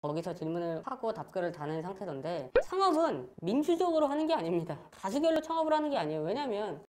거기서 질문을 하고 답글을 다는 상태던데, 창업은 민주적으로 하는 게 아닙니다. 다수결로 창업을 하는 게 아니에요. 왜냐면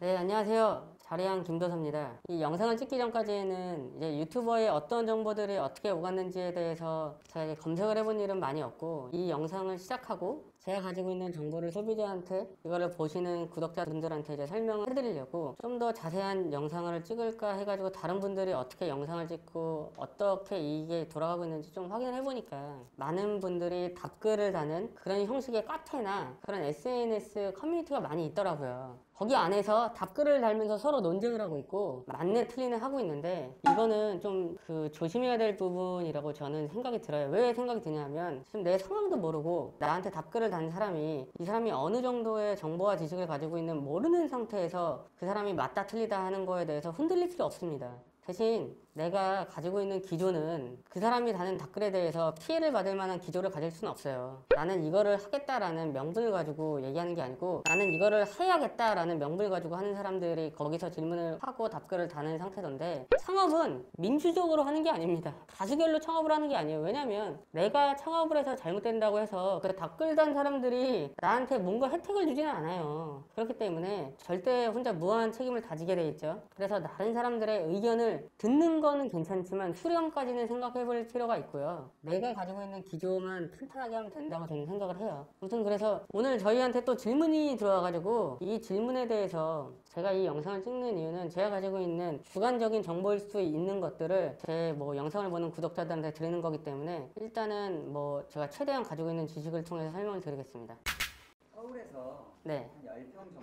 네, 안녕하세요. 자리한 김도서입니다. 이 영상을 찍기 전까지는 이제 유튜버의 어떤 정보들이 어떻게 오갔는지에 대해서 제가 이제 검색을 해본 일은 많이 없고, 이 영상을 시작하고 제가 가지고 있는 정보를 소비자한테, 이거를 보시는 구독자분들한테 이제 설명을 해드리려고 좀 더 자세한 영상을 찍을까 해가지고 다른 분들이 어떻게 영상을 찍고 어떻게 이게 돌아가고 있는지 좀 확인을 해보니까 많은 분들이 답글을 다는 그런 형식의 카페나 그런 SNS 커뮤니티가 많이 있더라고요. 거기 안에서 답글을 달면서 서로 논쟁을 하고 있고 맞네 틀리네 하고 있는데, 이거는 좀 조심해야 될 부분이라고 저는 생각이 들어요. 왜 생각이 드냐면, 지금 내 상황도 모르고 나한테 답글을 단 사람이, 이 사람이 어느 정도의 정보와 지식을 가지고 있는 모르는 상태에서 그 사람이 맞다 틀리다 하는 거에 대해서 흔들릴 필요 없습니다. 대신 내가 가지고 있는 기조는 그 사람이 다는 답글에 대해서 피해를 받을 만한 기조를 가질 수는 없어요. 나는 이거를 하겠다라는 명분을 가지고 얘기하는 게 아니고, 나는 이거를 해야겠다라는 명분을 가지고 하는 사람들이 거기서 질문을 하고 답글을 다는 상태던데, 창업은 민주적으로 하는 게 아닙니다. 다수결로 창업을 하는 게 아니에요. 왜냐면 내가 창업을 해서 잘못된다고 해서 그 답글 단 사람들이 나한테 뭔가 혜택을 주지는 않아요. 그렇기 때문에 절대 혼자 무한한 책임을 다지게 돼 있죠. 그래서 다른 사람들의 의견을 듣는 거는 괜찮지만 수렴까지는 생각해 볼 필요가 있고요. 내가 가지고 있는 기조만 탄탄하게 하면 된다고 저는 생각을 해요. 아무튼 그래서 오늘 저희한테 또 질문이 들어와가지고, 이 질문에 대해서 제가 이 영상을 찍는 이유는 제가 가지고 있는 주관적인 정보일 수 있는 것들을 제 영상을 보는 구독자들한테 드리는 거기 때문에, 일단은 제가 최대한 가지고 있는 지식을 통해서 설명을 드리겠습니다. 서울에서 네. 한 10평 정도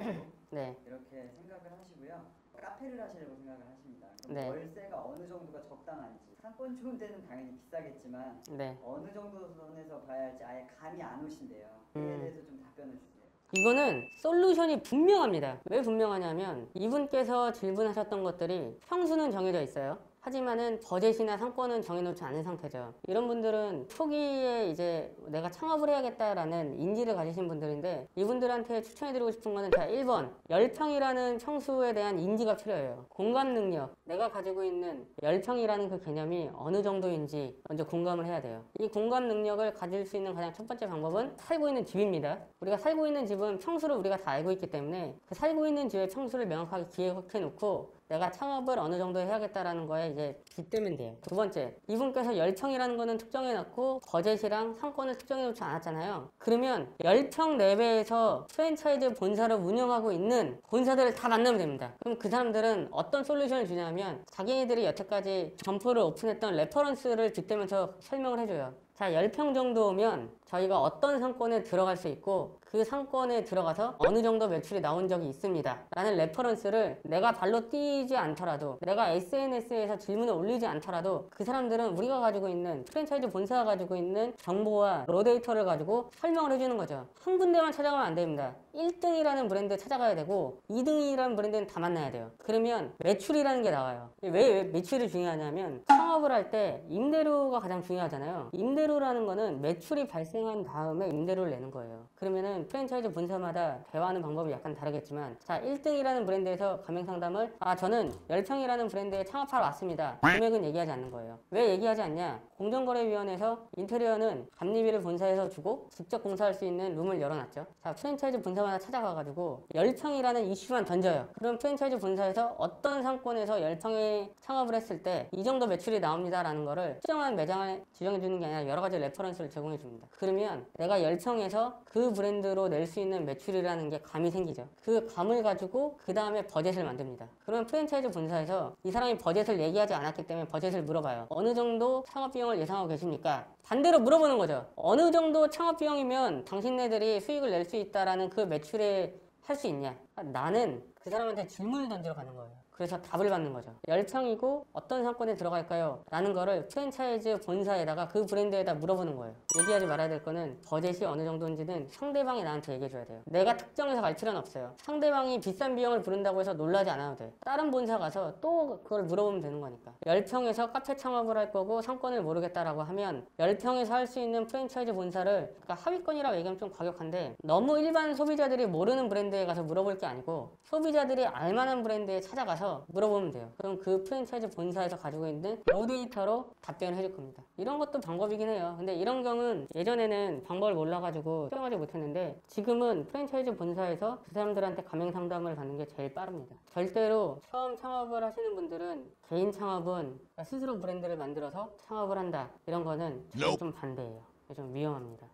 네. 이렇게 생각을 하시고요. 카페를 하시려고 생각을 하십니다. 그럼 네. 월세가 어느 정도가 적당한지, 상권 좋은 데는 당연히 비싸겠지만 네. 어느 정도 선에서 봐야 할지 아예 감이 안 오신대요. 그에 대해서 좀 답변을 주세요. 이거는 솔루션이 분명합니다. 왜 분명하냐면, 이분께서 질문하셨던 것들이 평수는 정해져 있어요. 하지만은 버젯이나 상권은 정해놓지 않은 상태죠. 이런 분들은 초기에 이제 내가 창업을 해야겠다라는 인지를 가지신 분들인데, 이분들한테 추천해드리고 싶은 거는, 자, 1번 10평이라는 평수에 대한 인지가 필요해요. 공감 능력, 내가 가지고 있는 10평이라는 그 개념이 어느 정도인지 먼저 공감을 해야 돼요. 이 공감 능력을 가질 수 있는 가장 첫 번째 방법은 살고 있는 집입니다. 우리가 살고 있는 집은 평수를 우리가 다 알고 있기 때문에, 그 살고 있는 집의 평수를 명확하게 기억해 놓고 내가 창업을 어느 정도 해야겠다라는 거에 이제 빗대면 돼요. 두 번째, 이분께서 10평이라는 거는 특정해 놨고 버젯이랑 상권을 특정해 놓지 않았잖아요. 그러면 10평 내외에서 프랜차이즈 본사를 운영하고 있는 본사들을 다 만나면 됩니다. 그럼 그 사람들은 어떤 솔루션을 주냐면, 자기네들이 여태까지 점포를 오픈했던 레퍼런스를 빗대면서 설명을 해줘요. 자, 10평 정도면 저희가 어떤 상권에 들어갈 수 있고, 그 상권에 들어가서 어느 정도 매출이 나온 적이 있습니다 라는 레퍼런스를 내가 발로 뛰지 않더라도, 내가 SNS에서 질문을 올리지 않더라도, 그 사람들은 우리가 가지고 있는, 프랜차이즈 본사가 가지고 있는 정보와 로데이터를 가지고 설명을 해주는 거죠. 한 군데만 찾아가면 안 됩니다. 1등이라는 브랜드 찾아가야 되고 2등이라는 브랜드는 다 만나야 돼요. 그러면 매출이라는 게 나와요. 왜 매출이 중요하냐면, 창업을 할 때 임대료가 가장 중요하잖아요. 임대료라는 거는 매출이 발생한 다음에 임대료를 내는 거예요. 그러면은 프랜차이즈 본사마다 대화하는 방법이 약간 다르겠지만, 자, 1등이라는 브랜드에서 가맹 상담을, 저는 10평이라는 브랜드에 창업하러 왔습니다. 금액은 얘기하지 않는 거예요. 왜 얘기하지 않냐? 공정거래위원회에서 인테리어는 감리비를 본사에서 주고 직접 공사할 수 있는 룸을 열어놨죠. 자, 프랜차이즈 본사마다 찾아가가지고 10평이라는 이슈만 던져요. 그럼 프랜차이즈 본사에서 어떤 상권에서 10평에 창업을 했을 때 이 정도 매출이 나옵니다 라는 거를 특정한 매장을 지정해주는 게 아니라 여러 가지 레퍼런스를 제공해줍니다. 그러면 내가 10평에서 그 브랜드로 낼 수 있는 매출이라는 게 감이 생기죠. 그 감을 가지고 그 다음에 버젯을 만듭니다. 그러면 프랜차이즈 본사에서 이 사람이 버젯을 얘기하지 않았기 때문에 버젯을 물어봐요. 어느 정도 창업 비용을 예상하고 계십니까? 반대로 물어보는 거죠. 어느 정도 창업 비용이면 당신네들이 수익을 낼 수 있다라는 그 매출에 할 수 있냐? 나는 그 사람한테 질문을 던지러 가는 거예요. 그래서 답을 받는 거죠. 10평이고 어떤 상권에 들어갈까요? 라는 거를 프랜차이즈 본사에다가 그 브랜드에다 물어보는 거예요. 얘기하지 말아야 될 거는 버젯이 어느 정도인지는 상대방이 나한테 얘기해줘야 돼요. 내가 특정해서 갈 필요는 없어요. 상대방이 비싼 비용을 부른다고 해서 놀라지 않아도 돼. 다른 본사 가서 또 그걸 물어보면 되는 거니까. 10평에서 카페 창업을 할 거고 상권을 모르겠다라고 하면 10평에서 할 수 있는 프랜차이즈 본사를, 그러니까 하위권이라고 얘기하면 좀 과격한데, 너무 일반 소비자들이 모르는 브랜드에 가서 물어볼 게 아니고 소비자들이 알만한 브랜드에 찾아가서 가서 물어보면 돼요. 그럼 그 프랜차이즈 본사에서 가지고 있는 로 데이터로 답변을 해줄 겁니다. 이런 것도 방법이긴 해요. 근데 이런 경우는 예전에는 방법을 몰라가지고 수용하지 못했는데 지금은 프랜차이즈 본사에서 그 사람들한테 가맹 상담을 받는 게 제일 빠릅니다. 절대로 처음 창업을 하시는 분들은 개인 창업은 스스로 브랜드를 만들어서 창업을 한다. 이런 거는 저는 좀 반대예요. 좀 위험합니다.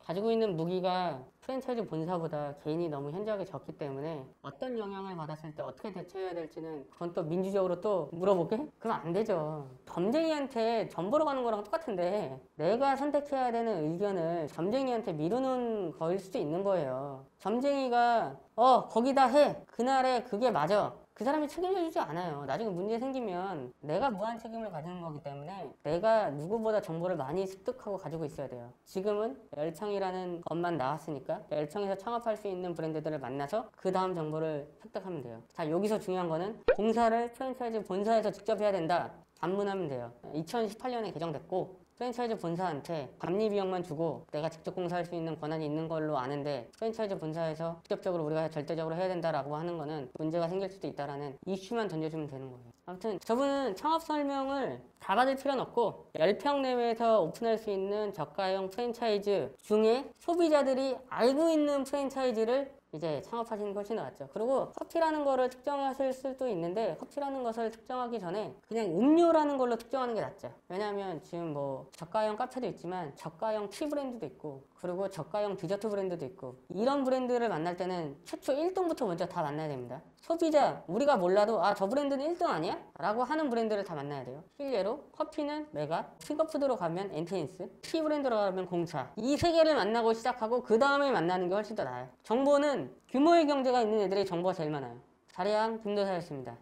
가지고 있는 무기가 프랜차이즈 본사보다 개인이 너무 현저하게 적기 때문에 어떤 영향을 받았을 때 어떻게 대처해야 될지는 그건 또 민주적으로 또 물어보게? 그럼 안 되죠. 점쟁이한테 점 보러 가는 거랑 똑같은데 내가 선택해야 되는 의견을 점쟁이한테 미루는 거일 수도 있는 거예요. 점쟁이가 거기다 해. 그날에 그게 맞아. 그 사람이 책임져 주지 않아요. 나중에 문제 생기면 내가 무한 책임을 가지는 거기 때문에 내가 누구보다 정보를 많이 습득하고 가지고 있어야 돼요. 지금은 열창이라는 것만 나왔으니까 열창에서 창업할 수 있는 브랜드들을 만나서 그 다음 정보를 획득하면 돼요. 자, 여기서 중요한 거는 공사를 프랜차이즈 본사에서 직접 해야 된다. 반문하면 돼요. 2018년에 개정됐고 프랜차이즈 본사한테 감리 비용만 주고 내가 직접 공사할 수 있는 권한이 있는 걸로 아는데 프랜차이즈 본사에서 직접적으로 우리가 절대적으로 해야 된다라고 하는 거는 문제가 생길 수도 있다라는 이슈만 던져주면 되는 거예요. 아무튼 저분은 창업 설명을 다 받을 필요는 없고 10평 내외에서 오픈할 수 있는 저가형 프랜차이즈 중에 소비자들이 알고 있는 프랜차이즈를 이제 창업하시는 게 훨씬 낫죠. 그리고 커피라는 거를 특정하실 수도 있는데 커피라는 것을 특정하기 전에 그냥 음료라는 걸로 특정하는 게 낫죠. 왜냐하면 지금 뭐 저가형 카페도 있지만 저가형 티 브랜드도 있고 그리고 저가형 디저트 브랜드도 있고 이런 브랜드를 만날 때는 최초 1등부터 먼저 다 만나야 됩니다. 소비자, 우리가 몰라도 저 브랜드는 1등 아니야? 라고 하는 브랜드를 다 만나야 돼요. 일례로 커피는 메가, 핑거푸드로 가면 엔테인스, 티 브랜드로 가면 공차. 이 세 개를 만나고 시작하고 그 다음에 만나는 게 훨씬 더 나아요. 정보는 규모의 경제가 있는 애들이 정보가 제일 많아요. 자리양 김도사였습니다.